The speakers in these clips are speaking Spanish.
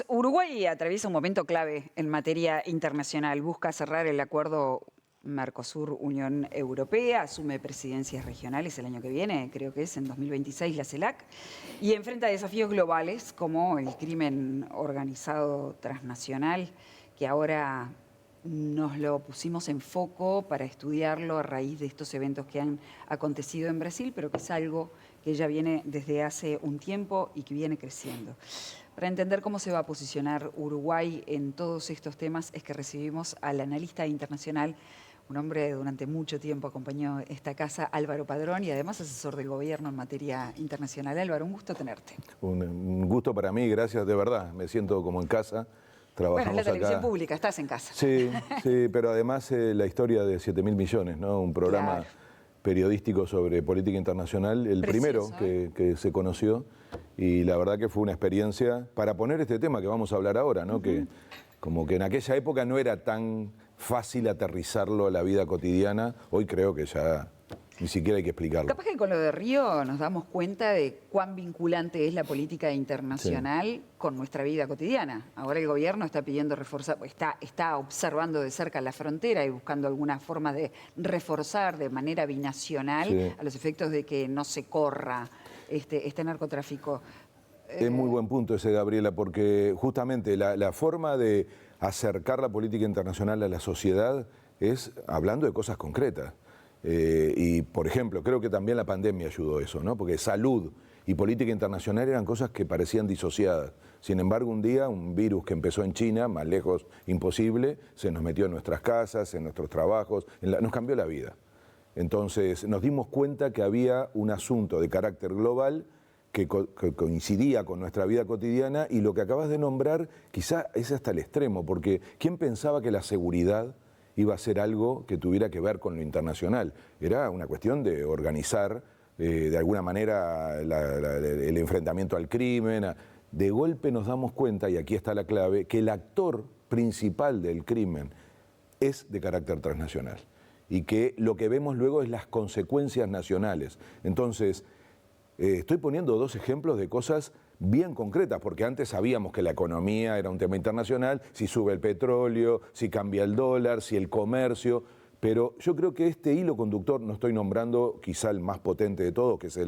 Uruguay atraviesa un momento clave en materia internacional. Busca cerrar el acuerdo Mercosur-Unión Europea, asume presidencias regionales el año que viene, creo que es en 2026 la CELAC, y enfrenta desafíos globales como el crimen organizado transnacional, que ahora nos lo pusimos en foco para estudiarlo a raíz de estos eventos que han acontecido en Brasil, pero que es algo que ya viene desde hace un tiempo y que viene creciendo. Para entender cómo se va a posicionar Uruguay en todos estos temas es que recibimos al analista internacional, un hombre que durante mucho tiempo acompañó esta casa, Álvaro Padrón, y además asesor del gobierno en materia internacional. Álvaro, un gusto tenerte. Un gusto para mí, gracias, de verdad. Me siento como en casa. Trabajamos bueno, es la televisión acá. Pública, estás en casa. Sí, sí, pero además la historia de 7.000 millones, ¿no? Un programa Claro. periodístico sobre política internacional, el Precioso, primero que se conoció, y la verdad que fue una experiencia para poner este tema que vamos a hablar ahora, ¿no? Que como que en aquella época no era tan fácil aterrizarlo a la vida cotidiana, hoy creo que ya ni siquiera hay que explicarlo. Capaz que con lo de Río nos damos cuenta de cuán vinculante es la política internacional con nuestra vida cotidiana. Ahora el gobierno está pidiendo reforzar, está observando de cerca la frontera y buscando alguna forma de reforzar de manera binacional a los efectos de que no se corra este narcotráfico. Es muy buen punto ese, Gabriela, porque justamente la forma de acercar la política internacional a la sociedad es hablando de cosas concretas. Y, por ejemplo, creo que también la pandemia ayudó a eso, ¿no? Porque salud y política internacional eran cosas que parecían disociadas. Sin embargo, un día, un virus que empezó en China, más lejos imposible, se nos metió en nuestras casas, en nuestros trabajos, nos cambió la vida. Entonces, nos dimos cuenta que había un asunto de carácter global que coincidía con nuestra vida cotidiana, y lo que acabas de nombrar quizá es hasta el extremo, porque ¿quién pensaba que la seguridad iba a ser algo que tuviera que ver con lo internacional? Era una cuestión de organizar de alguna manera el enfrentamiento al crimen. De golpe nos damos cuenta, y aquí está la clave, que el actor principal del crimen es de carácter transnacional y que lo que vemos luego es las consecuencias nacionales. Entonces, estoy poniendo dos ejemplos de cosas bien concretas, porque antes sabíamos que la economía era un tema internacional, si sube el petróleo, si cambia el dólar, si el comercio, pero yo creo que este hilo conductor, no estoy nombrando quizá el más potente de todos, que es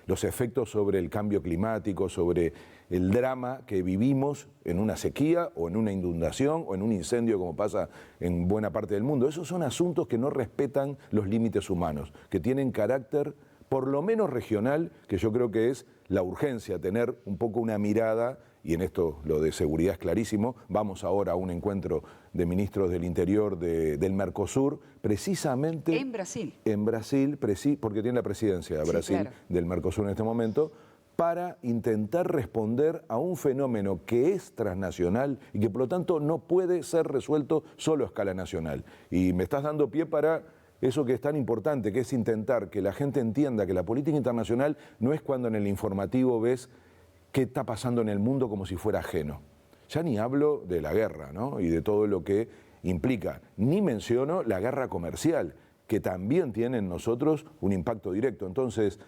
los efectos sobre el cambio climático, sobre el drama que vivimos en una sequía o en una inundación o en un incendio como pasa en buena parte del mundo. Esos son asuntos que no respetan los límites humanos, que tienen carácter por lo menos regional, que yo creo que es la urgencia, tener un poco una mirada, y en esto lo de seguridad es clarísimo. Vamos ahora a un encuentro de ministros del Interior del Mercosur, precisamente En Brasil. En Brasil, porque tiene la presidencia de Brasil, claro, del Mercosur en este momento, para intentar responder a un fenómeno que es transnacional y que por lo tanto no puede ser resuelto solo a escala nacional. Y me estás dando pie para eso que es tan importante, que es intentar que la gente entienda que la política internacional no es cuando en el informativo ves qué está pasando en el mundo como si fuera ajeno. Ya ni hablo de la guerra, ¿no? Y de todo lo que implica. Ni menciono la guerra comercial, que también tiene en nosotros un impacto directo. Entonces,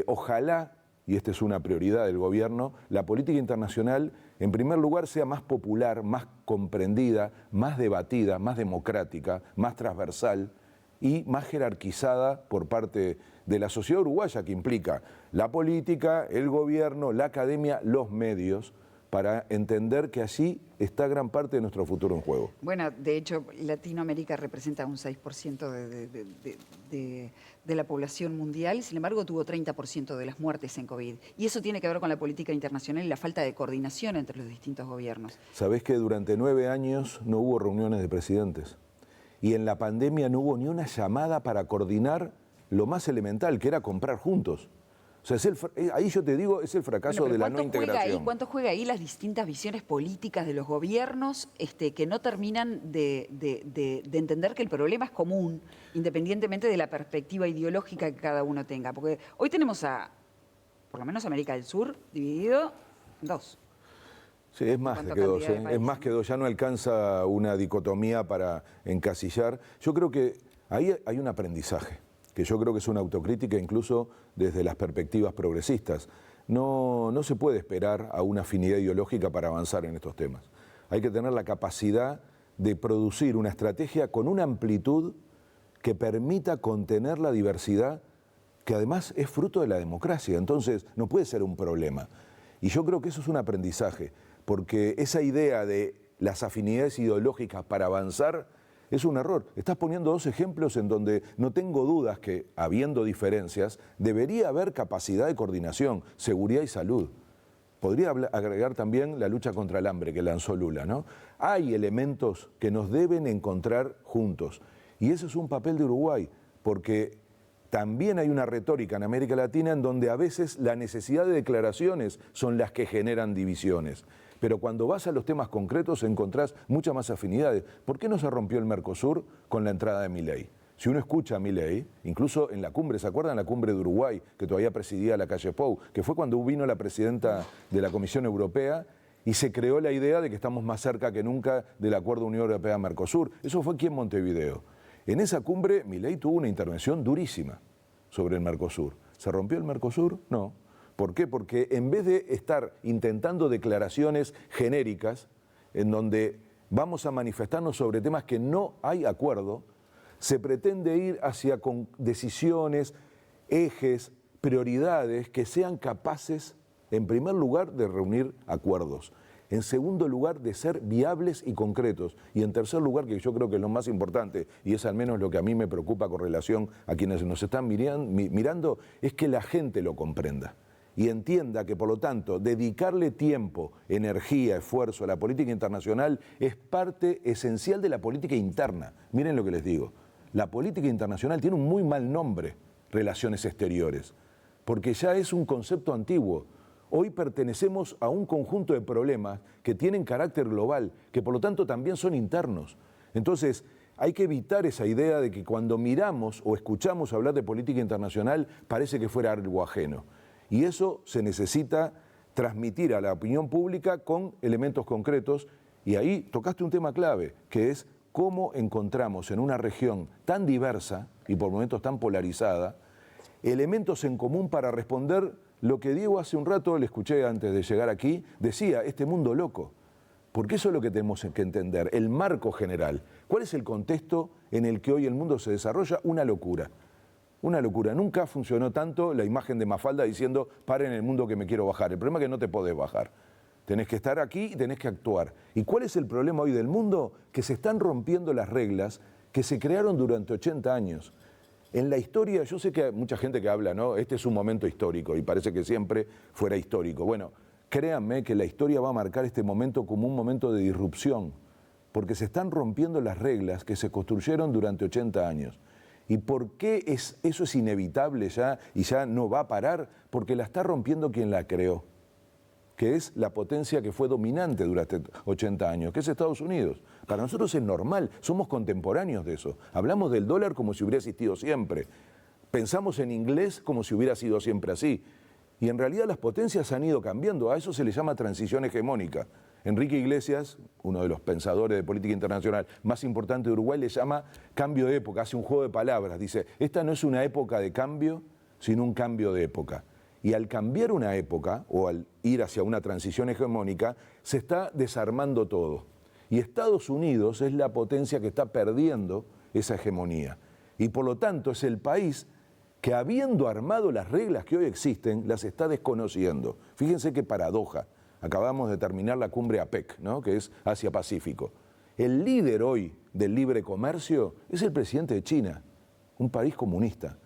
ojalá, y esta es una prioridad del gobierno, la política internacional, en primer lugar, sea más popular, más comprendida, más debatida, más democrática, más transversal y más jerarquizada por parte de la sociedad uruguaya, que implica la política, el gobierno, la academia, los medios, para entender que allí está gran parte de nuestro futuro en juego. Bueno, de hecho, Latinoamérica representa un 6% de la población mundial, sin embargo, tuvo 30% de las muertes en COVID. Y eso tiene que ver con la política internacional y la falta de coordinación entre los distintos gobiernos. ¿Sabés que durante 9 años no hubo reuniones de presidentes? Y en la pandemia no hubo ni una llamada para coordinar lo más elemental, que era comprar juntos. O sea, ahí yo te digo, es el fracaso de la no integración. ¿Cuánto juega ahí las distintas visiones políticas de los gobiernos que no terminan de entender que el problema es común, independientemente de la perspectiva ideológica que cada uno tenga? Porque hoy tenemos por lo menos América del Sur, dividido en dos. Sí, es más que dos, es más que dos, ya no alcanza una dicotomía para encasillar. Yo creo que ahí hay un aprendizaje, que yo creo que es una autocrítica incluso desde las perspectivas progresistas, no se puede esperar a una afinidad ideológica para avanzar en estos temas. Hay que tener la capacidad de producir una estrategia con una amplitud que permita contener la diversidad, que además es fruto de la democracia, entonces no puede ser un problema. Y yo creo que eso es un aprendizaje, porque esa idea de las afinidades ideológicas para avanzar es un error. Estás poniendo dos ejemplos en donde no tengo dudas que, habiendo diferencias, debería haber capacidad de coordinación, seguridad y salud. Podría agregar también la lucha contra el hambre que lanzó Lula, ¿no? Hay elementos que nos deben encontrar juntos. Y ese es un papel de Uruguay, porque también hay una retórica en América Latina en donde a veces la necesidad de declaraciones son las que generan divisiones. Pero cuando vas a los temas concretos encontrás muchas más afinidades. ¿Por qué no se rompió el Mercosur con la entrada de Milei? Si uno escucha a Milei, incluso en la cumbre, ¿se acuerdan la cumbre de Uruguay, que todavía presidía Lacalle Pou? Que fue cuando vino la presidenta de la Comisión Europea y se creó la idea de que estamos más cerca que nunca del acuerdo Unión Europea-Mercosur. Eso fue aquí en Montevideo. En esa cumbre, Milei tuvo una intervención durísima sobre el Mercosur. ¿Se rompió el Mercosur? No. ¿Por qué? Porque en vez de estar intentando declaraciones genéricas, en donde vamos a manifestarnos sobre temas que no hay acuerdo, se pretende ir hacia con decisiones, ejes, prioridades que sean capaces, en primer lugar, de reunir acuerdos. En segundo lugar, de ser viables y concretos. Y en tercer lugar, que yo creo que es lo más importante, y es al menos lo que a mí me preocupa con relación a quienes nos están mirando, es que la gente lo comprenda. Y entienda que, por lo tanto, dedicarle tiempo, energía, esfuerzo a la política internacional es parte esencial de la política interna. Miren lo que les digo. La política internacional tiene un muy mal nombre, relaciones exteriores, porque ya es un concepto antiguo. Hoy pertenecemos a un conjunto de problemas que tienen carácter global, que por lo tanto también son internos. Entonces, hay que evitar esa idea de que cuando miramos o escuchamos hablar de política internacional parece que fuera algo ajeno. Y eso se necesita transmitir a la opinión pública con elementos concretos. Y ahí tocaste un tema clave, que es cómo encontramos en una región tan diversa y por momentos tan polarizada, elementos en común para responder lo que Diego hace un rato, le escuché antes de llegar aquí, decía, este mundo loco. Porque eso es lo que tenemos que entender, el marco general. ¿Cuál es el contexto en el que hoy el mundo se desarrolla? Una locura. Una locura. Nunca funcionó tanto la imagen de Mafalda diciendo, paren el mundo que me quiero bajar. El problema es que no te podés bajar. Tenés que estar aquí y tenés que actuar. ¿Y cuál es el problema hoy del mundo? Que se están rompiendo las reglas que se crearon durante 80 años. En la historia, yo sé que hay mucha gente que habla, ¿no? Este es un momento histórico y parece que siempre fuera histórico. Bueno, créanme que la historia va a marcar este momento como un momento de disrupción, porque se están rompiendo las reglas que se construyeron durante 80 años. ¿Y por qué eso es inevitable ya y ya no va a parar? Porque la está rompiendo quien la creó, que es la potencia que fue dominante durante 80 años, que es Estados Unidos. Para nosotros es normal, somos contemporáneos de eso. Hablamos del dólar como si hubiera existido siempre. Pensamos en inglés como si hubiera sido siempre así. Y en realidad las potencias han ido cambiando, a eso se le llama transición hegemónica. Enrique Iglesias, uno de los pensadores de política internacional más importantes de Uruguay, le llama cambio de época, hace un juego de palabras. Dice, esta no es una época de cambio, sino un cambio de época. Y al cambiar una época, o al ir hacia una transición hegemónica, se está desarmando todo. Y Estados Unidos es la potencia que está perdiendo esa hegemonía. Y por lo tanto es el país que, habiendo armado las reglas que hoy existen, las está desconociendo. Fíjense qué paradoja. Acabamos de terminar la cumbre APEC, ¿no? Que es Asia-Pacífico. El líder hoy del libre comercio es el presidente de China, un país comunista.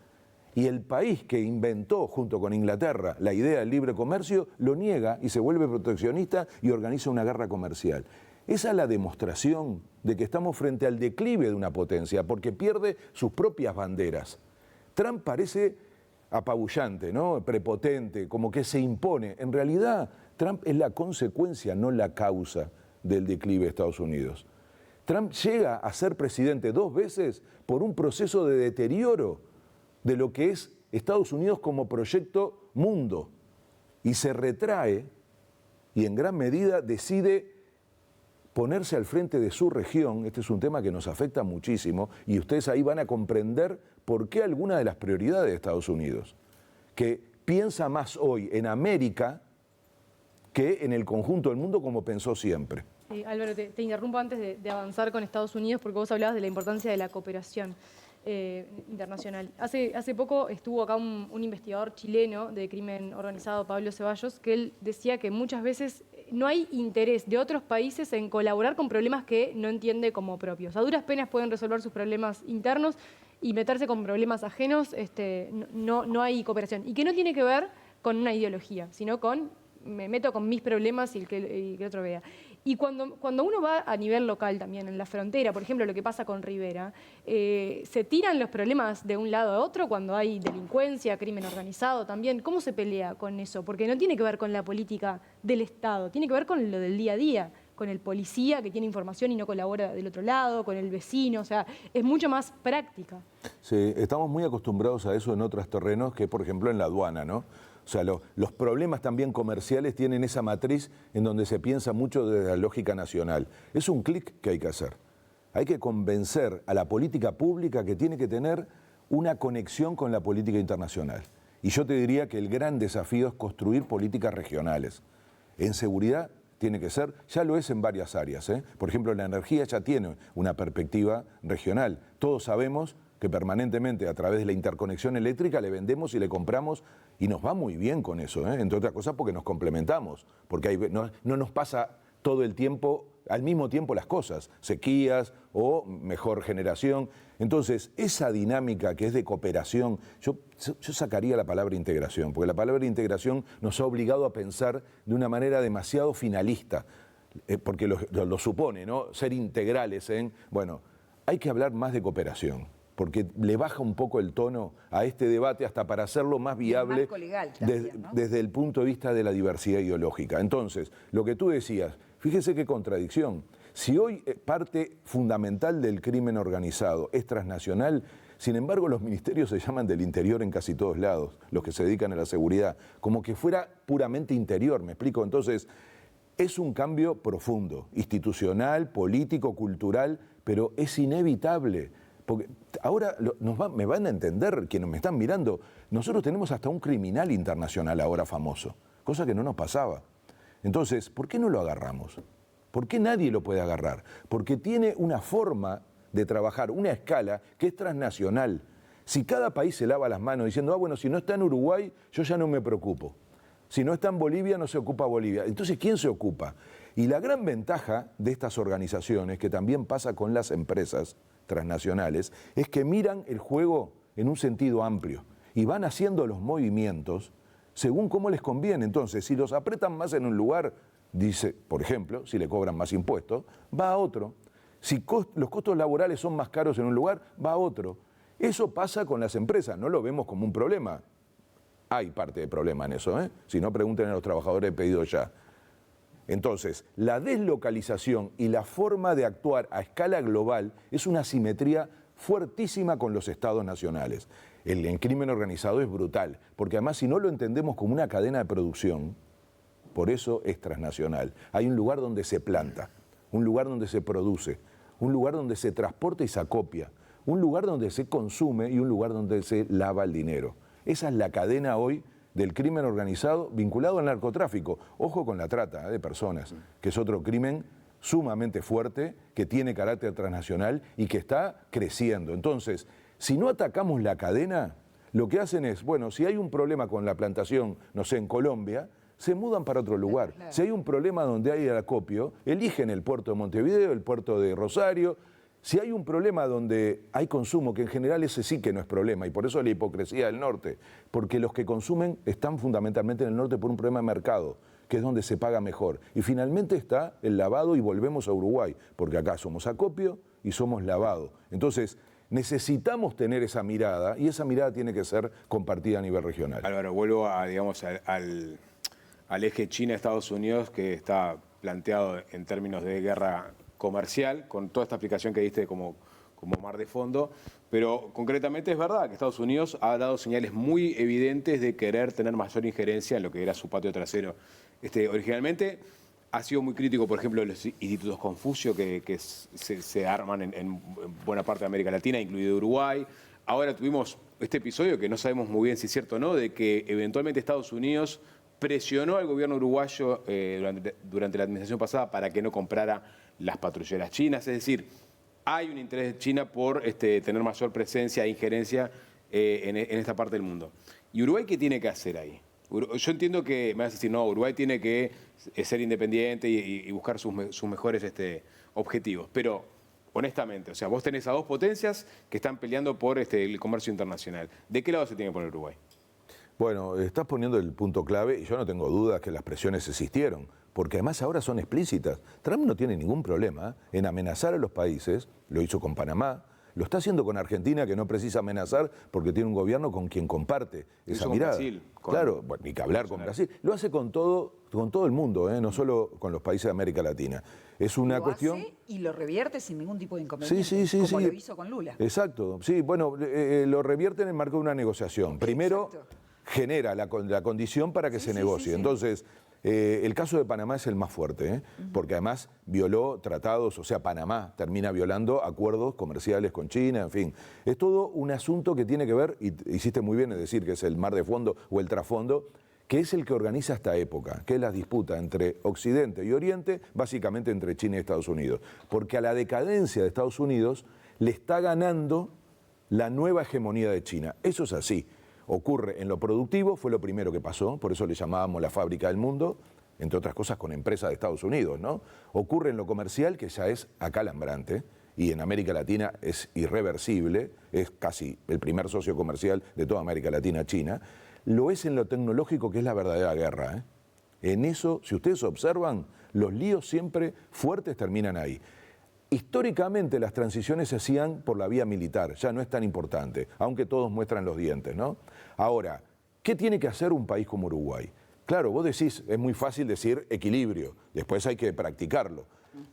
Y el país que inventó, junto con Inglaterra, la idea del libre comercio, lo niega y se vuelve proteccionista y organiza una guerra comercial. Esa es la demostración de que estamos frente al declive de una potencia, porque pierde sus propias banderas. Trump parece apabullante, ¿no? Prepotente, como que se impone. En realidad, Trump es la consecuencia, no la causa del declive de Estados Unidos. Trump llega a ser presidente 2 veces por un proceso de deterioro de lo que es Estados Unidos como proyecto mundo. Y se retrae y en gran medida decide ponerse al frente de su región. Este es un tema que nos afecta muchísimo y ustedes ahí van a comprender por qué alguna de las prioridades de Estados Unidos, que piensa más hoy en América que en el conjunto del mundo como pensó siempre. Álvaro, te interrumpo antes de avanzar con Estados Unidos porque vos hablabas de la importancia de la cooperación internacional. Hace poco estuvo acá un investigador chileno de crimen organizado, Pablo Ceballos, que él decía que muchas veces no hay interés de otros países en colaborar con problemas que no entiende como propios. A duras penas pueden resolver sus problemas internos y meterse con problemas ajenos, no hay cooperación. Y que no tiene que ver con una ideología, sino con me meto con mis problemas y que el otro vea. Y cuando uno va a nivel local también, en la frontera, por ejemplo, lo que pasa con Rivera, se tiran los problemas de un lado a otro cuando hay delincuencia, crimen organizado también. ¿Cómo se pelea con eso? Porque no tiene que ver con la política del Estado, tiene que ver con lo del día a día, con el policía que tiene información y no colabora del otro lado, con el vecino, o sea, es mucho más práctica. Sí, estamos muy acostumbrados a eso en otros terrenos, que por ejemplo en la aduana, ¿no? O sea, los problemas también comerciales tienen esa matriz en donde se piensa mucho desde la lógica nacional. Es un clic que hay que hacer. Hay que convencer a la política pública que tiene que tener una conexión con la política internacional. Y yo te diría que el gran desafío es construir políticas regionales. En seguridad tiene que ser, ya lo es en varias áreas, ¿eh? Por ejemplo, la energía ya tiene una perspectiva regional. Todos sabemos que permanentemente a través de la interconexión eléctrica le vendemos y le compramos y nos va muy bien con eso, ¿eh? Entre otras cosas porque nos complementamos, porque no nos pasa todo el tiempo, al mismo tiempo las cosas, sequías o mejor generación. Entonces, esa dinámica que es de cooperación, yo sacaría la palabra integración, porque la palabra integración nos ha obligado a pensar de una manera demasiado finalista, porque lo supone, ¿no? Ser integrales bueno, hay que hablar más de cooperación, porque le baja un poco el tono a este debate hasta para hacerlo más viable legal también, ¿no? desde el punto de vista de la diversidad ideológica. Entonces, lo que tú decías, fíjese qué contradicción. Si hoy parte fundamental del crimen organizado es transnacional, sin embargo los ministerios se llaman del interior en casi todos lados, los que se dedican a la seguridad, como que fuera puramente interior, ¿me explico? Entonces, es un cambio profundo, institucional, político, cultural, pero es inevitable. Porque ahora me van a entender quienes me están mirando, nosotros tenemos hasta un criminal internacional ahora famoso, cosa que no nos pasaba. Entonces, ¿por qué no lo agarramos? ¿Por qué nadie lo puede agarrar? Porque tiene una forma de trabajar, una escala que es transnacional. Si cada país se lava las manos diciendo, bueno, si no está en Uruguay, yo ya no me preocupo. Si no está en Bolivia, no se ocupa Bolivia. Entonces, ¿quién se ocupa? Y la gran ventaja de estas organizaciones, que también pasa con las empresas transnacionales, es que miran el juego en un sentido amplio y van haciendo los movimientos según cómo les conviene. Entonces, si los apretan más en un lugar, dice, por ejemplo, si le cobran más impuestos, va a otro. Si los costos laborales son más caros en un lugar, va a otro. Eso pasa con las empresas, no lo vemos como un problema. Hay parte de problema en eso, ¿eh? Si no, pregunten a los trabajadores de Pedido Ya. Entonces, la deslocalización y la forma de actuar a escala global es una asimetría fuertísima con los estados nacionales. El crimen organizado es brutal, porque además si no lo entendemos como una cadena de producción, por eso es transnacional. Hay un lugar donde se planta, un lugar donde se produce, un lugar donde se transporta y se acopia, un lugar donde se consume y un lugar donde se lava el dinero. Esa es la cadena hoy del crimen organizado vinculado al narcotráfico. Ojo con la trata de personas, que es otro crimen sumamente fuerte, que tiene carácter transnacional y que está creciendo. Entonces, si no atacamos la cadena, lo que hacen es, bueno, si hay un problema con la plantación, no sé, en Colombia, se mudan para otro lugar. Claro. Si hay un problema donde hay el acopio, eligen el puerto de Montevideo, el puerto de Rosario. Si hay un problema donde hay consumo, que en general ese sí que no es problema, y por eso la hipocresía del norte, porque los que consumen están fundamentalmente en el norte por un problema de mercado, que es donde se paga mejor. Y finalmente está el lavado y volvemos a Uruguay, porque acá somos acopio y somos lavado. Entonces, necesitamos tener esa mirada, y esa mirada tiene que ser compartida a nivel regional. Álvaro, vuelvo a, digamos, al eje China-Estados Unidos, que está planteado en términos de guerra comercial, con toda esta explicación que diste como mar de fondo, pero concretamente es verdad que Estados Unidos ha dado señales muy evidentes de querer tener mayor injerencia en lo que era su patio trasero. Originalmente ha sido muy crítico, por ejemplo, de los institutos Confucio que se arman en buena parte de América Latina, incluido Uruguay. Ahora tuvimos este episodio, que no sabemos muy bien si es cierto o no, de que eventualmente Estados Unidos presionó al gobierno uruguayo durante la administración pasada para que no comprara las patrulleras chinas. Es decir, hay un interés de China por tener mayor presencia e injerencia en esta parte del mundo. ¿Y Uruguay qué tiene que hacer ahí? Yo entiendo que me vas a decir, no, Uruguay tiene que ser independiente y buscar sus mejores objetivos. Pero, honestamente, o sea, vos tenés a dos potencias que están peleando por el comercio internacional. ¿De qué lado se tiene que poner Uruguay? Bueno, estás poniendo el punto clave y yo no tengo dudas que las presiones existieron, porque además ahora son explícitas. Trump no tiene ningún problema en amenazar a los países, lo hizo con Panamá, lo está haciendo con Argentina, que no precisa amenazar porque tiene un gobierno con quien comparte esa mirada. Brasil, claro, bueno, ni que hablar con Brasil. Lo hace con todo el mundo, no solo con los países de América Latina. Es una cuestión. Hace y lo revierte sin ningún tipo de inconveniente, sí, como lo hizo con Lula. Exacto, sí, bueno, lo revierte en el marco de una negociación. Primero genera la condición para que se negocie. Entonces, el caso de Panamá es el más fuerte, porque además violó tratados, o sea, Panamá termina violando acuerdos comerciales con China, en fin. Es todo un asunto que tiene que ver, y hiciste muy bien en decir que es el mar de fondo o el trasfondo, que es el que organiza esta época, que es la disputa entre Occidente y Oriente, básicamente entre China y Estados Unidos. Porque a la decadencia de Estados Unidos le está ganando la nueva hegemonía de China. Eso es así. Ocurre en lo productivo, fue lo primero que pasó, por eso le llamábamos la fábrica del mundo, entre otras cosas con empresas de Estados Unidos, ¿no? Ocurre en lo comercial, que ya es acalambrante, y en América Latina es irreversible, es casi el primer socio comercial de toda América Latina, China. Lo es en lo tecnológico, que es la verdadera guerra, En eso, si ustedes observan, los líos siempre fuertes terminan ahí. Históricamente las transiciones se hacían por la vía militar, ya no es tan importante, aunque todos muestran los dientes, ¿no? Ahora, ¿qué tiene que hacer un país como Uruguay? Claro, vos decís, es muy fácil decir equilibrio, después hay que practicarlo.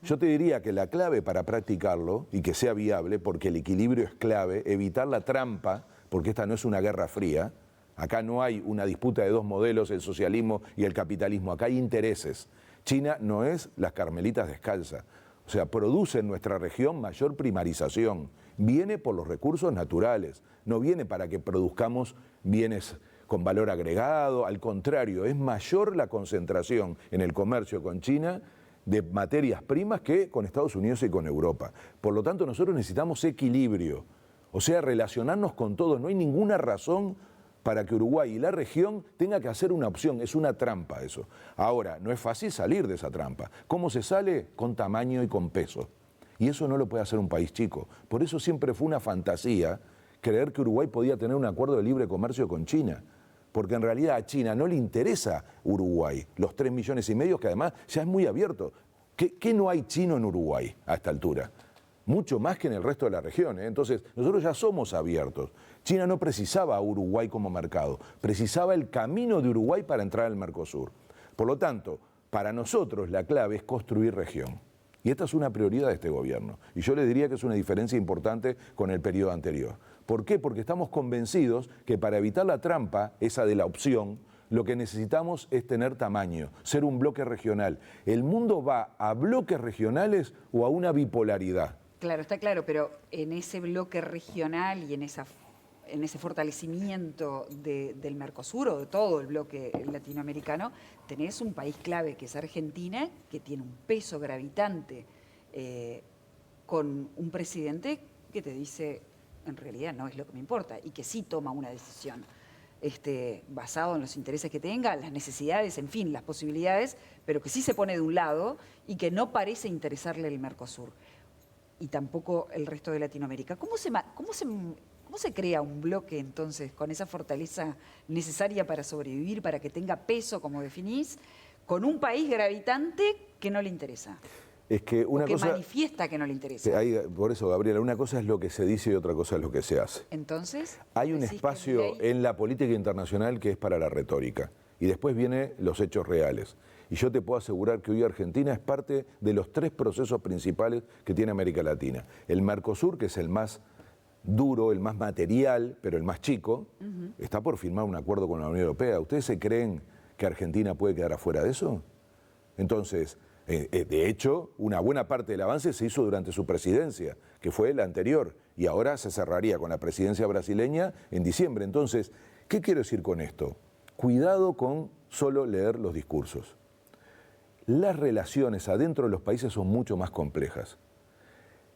Yo te diría que la clave para practicarlo y que sea viable, porque el equilibrio es clave, evitar la trampa, porque esta no es una guerra fría, acá no hay una disputa de dos modelos, el socialismo y el capitalismo, acá hay intereses. China no es las Carmelitas descalzas. O sea, produce en nuestra región mayor primarización. Viene por los recursos naturales, no viene para que produzcamos bienes con valor agregado, al contrario, es mayor la concentración en el comercio con China de materias primas que con Estados Unidos y con Europa. Por lo tanto, nosotros necesitamos equilibrio, o sea, relacionarnos con todos. No hay ninguna razón para que Uruguay y la región tenga que hacer una opción, es una trampa eso. Ahora, no es fácil salir de esa trampa. ¿Cómo se sale? Con tamaño y con peso. Y eso no lo puede hacer un país chico. Por eso siempre fue una fantasía creer que Uruguay podía tener un acuerdo de libre comercio con China. Porque en realidad a China no le interesa Uruguay, los 3,5 millones, que además ya es muy abierto. ¿Qué no hay chino en Uruguay a esta altura? Mucho más que en el resto de la región. Entonces, nosotros ya somos abiertos. China no precisaba a Uruguay como mercado, precisaba el camino de Uruguay para entrar al Mercosur. Por lo tanto, para nosotros la clave es construir región. Y esta es una prioridad de este gobierno. Y yo le diría que es una diferencia importante con el periodo anterior. ¿Por qué? Porque estamos convencidos que para evitar la trampa, esa de la opción, lo que necesitamos es tener tamaño, ser un bloque regional. El mundo va a bloques regionales o a una bipolaridad. Claro, está claro, pero en ese bloque regional y en ese fortalecimiento del Mercosur o de todo el bloque latinoamericano, tenés un país clave que es Argentina, que tiene un peso gravitante con un presidente que te dice, en realidad no es lo que me importa, y que sí toma una decisión basado en los intereses que tenga, las necesidades, en fin, las posibilidades, pero que sí se pone de un lado y que no parece interesarle el Mercosur. Y tampoco el resto de Latinoamérica. ¿Cómo se crea un bloque entonces con esa fortaleza necesaria para sobrevivir, para que tenga peso, como definís, con un país gravitante que no le interesa? Es que una cosa manifiesta que no le interesa. Por eso, Gabriela, una cosa es lo que se dice y otra cosa es lo que se hace. Entonces, hay un espacio en la política internacional que es para la retórica. Y después vienen los hechos reales. Y yo te puedo asegurar que hoy Argentina es parte de los 3 procesos principales que tiene América Latina. El Mercosur, que es el más duro, el más material, pero el más chico, está por firmar un acuerdo con la Unión Europea. ¿Ustedes se creen que Argentina puede quedar afuera de eso? Entonces, De hecho, una buena parte del avance se hizo durante su presidencia, que fue la anterior, y ahora se cerraría con la presidencia brasileña en diciembre. Entonces, ¿qué quiero decir con esto? Cuidado con solo leer los discursos. Las relaciones adentro de los países son mucho más complejas.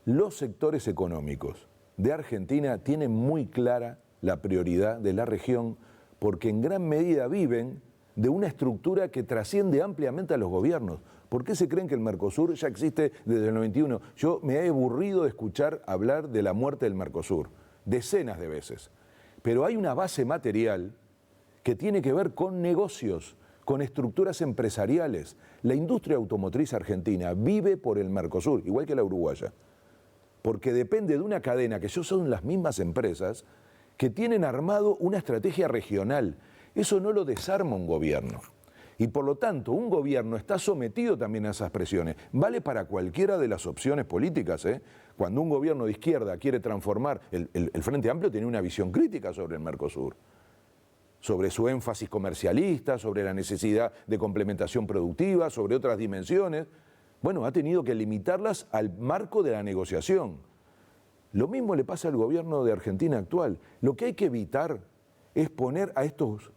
Los sectores económicos de Argentina tienen muy clara la prioridad de la región porque en gran medida viven de una estructura que trasciende ampliamente a los gobiernos. ¿Por qué se creen que el Mercosur ya existe desde el 91? Yo me he aburrido de escuchar hablar de la muerte del Mercosur, decenas de veces. Pero hay una base material que tiene que ver con negocios, con estructuras empresariales. La industria automotriz argentina vive por el Mercosur, igual que la uruguaya, porque depende de una cadena que son las mismas empresas que tienen armado una estrategia regional. Eso no lo desarma un gobierno. Y por lo tanto, un gobierno está sometido también a esas presiones. Vale para cualquiera de las opciones políticas, ¿eh? Cuando un gobierno de izquierda quiere transformar, el Frente Amplio tiene una visión crítica sobre el Mercosur, sobre su énfasis comercialista, sobre la necesidad de complementación productiva, sobre otras dimensiones. Bueno, ha tenido que limitarlas al marco de la negociación. Lo mismo le pasa al gobierno de Argentina actual. Lo que hay que evitar es poner a estos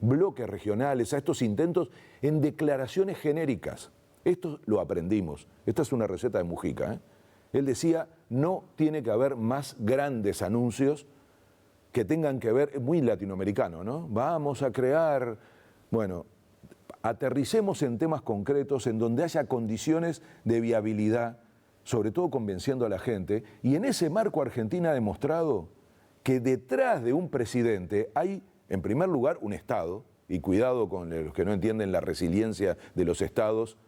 bloques regionales, a estos intentos en declaraciones genéricas. Esto lo aprendimos. Esta es una receta de Mujica, ¿eh? Él decía, no tiene que haber más grandes anuncios que tengan que ver, muy latinoamericano, ¿no? Vamos a crear, bueno, aterricemos en temas concretos en donde haya condiciones de viabilidad, sobre todo convenciendo a la gente, y en ese marco Argentina ha demostrado que detrás de un presidente hay, en primer lugar, un Estado, y cuidado con los que no entienden la resiliencia de los Estados,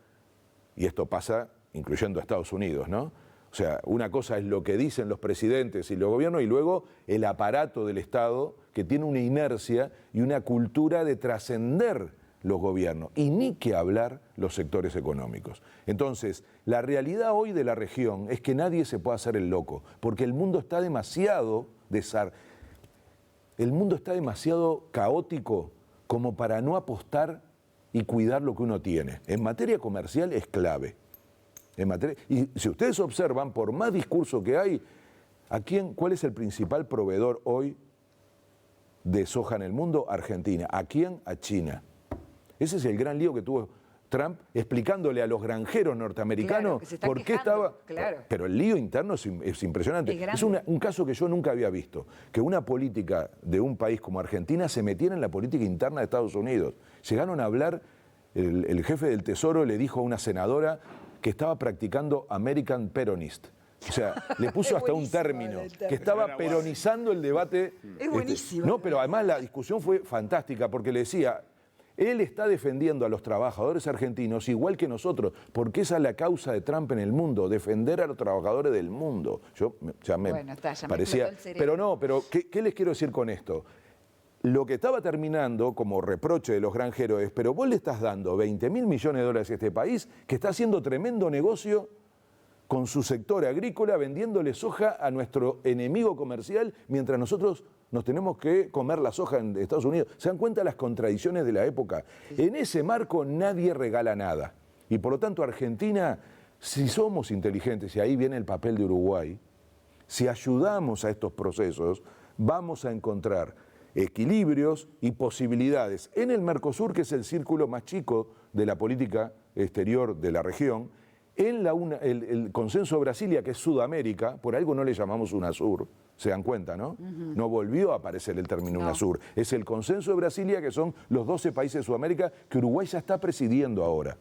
y esto pasa incluyendo a Estados Unidos, ¿no? O sea, una cosa es lo que dicen los presidentes y los gobiernos, y luego el aparato del Estado, que tiene una inercia y una cultura de trascender los gobiernos, y ni que hablar los sectores económicos. Entonces, la realidad hoy de la región es que nadie se puede hacer el loco, porque el mundo está demasiado caótico como para no apostar y cuidar lo que uno tiene. En materia comercial es clave. Y si ustedes observan, por más discurso que hay, ¿cuál es el principal proveedor hoy de soja en el mundo? Argentina. ¿A quién? A China. Ese es el gran lío que tuvo Trump explicándole a los granjeros norteamericanos por qué estaba... Claro. Pero el lío interno es impresionante. Es un caso que yo nunca había visto, que una política de un país como Argentina se metiera en la política interna de Estados Unidos. Llegaron a hablar, el jefe del Tesoro le dijo a una senadora que estaba practicando American Peronist. O sea, le puso hasta un término, que estaba peronizando el debate. Es buenísimo. No, pero además la discusión fue fantástica, porque le decía... Él está defendiendo a los trabajadores argentinos igual que nosotros, porque esa es la causa de Trump en el mundo, defender a los trabajadores del mundo. Ya me parecía... Pero ¿qué les quiero decir con esto? Lo que estaba terminando como reproche de los granjeros es, pero vos le estás dando 20.000 millones de dólares a este país que está haciendo tremendo negocio con su sector agrícola, vendiéndole soja a nuestro enemigo comercial, mientras nosotros nos tenemos que comer la soja en Estados Unidos. ¿Se dan cuenta las contradicciones de la época? Sí. En ese marco nadie regala nada. Y por lo tanto Argentina, si somos inteligentes, y ahí viene el papel de Uruguay, si ayudamos a estos procesos, vamos a encontrar equilibrios y posibilidades en el Mercosur, que es el círculo más chico de la política exterior de la región, en el consenso de Brasilia, que es Sudamérica, por algo no le llamamos UNASUR, se dan cuenta, ¿no? No volvió a aparecer el término UNASUR. Es el consenso de Brasilia, que son los 12 países de Sudamérica, que Uruguay ya está presidiendo ahora.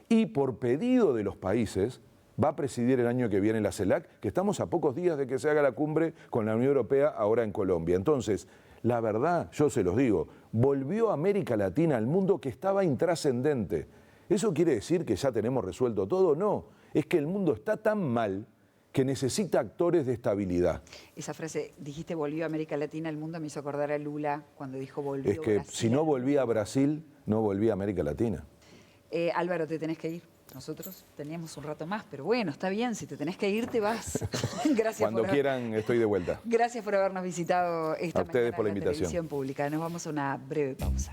Y por pedido de los países, va a presidir el año que viene la CELAC, que estamos a pocos días de que se haga la cumbre con la Unión Europea ahora en Colombia. Entonces, la verdad, yo se los digo, volvió América Latina al mundo que estaba intrascendente. ¿Eso quiere decir que ya tenemos resuelto todo? No, es que el mundo está tan mal que necesita actores de estabilidad. Esa frase, dijiste volvió a América Latina, el mundo me hizo acordar a Lula cuando dijo volvió a Brasil. Es que si no volvía a Brasil, no volvía a América Latina. Álvaro, te tenés que ir. Nosotros teníamos un rato más, pero bueno, está bien, si te tenés que ir, te vas. Gracias. Cuando quieran, estoy de vuelta. Gracias por habernos visitado esta mañana por la invitación. Televisión Pública. Nos vamos a una breve pausa.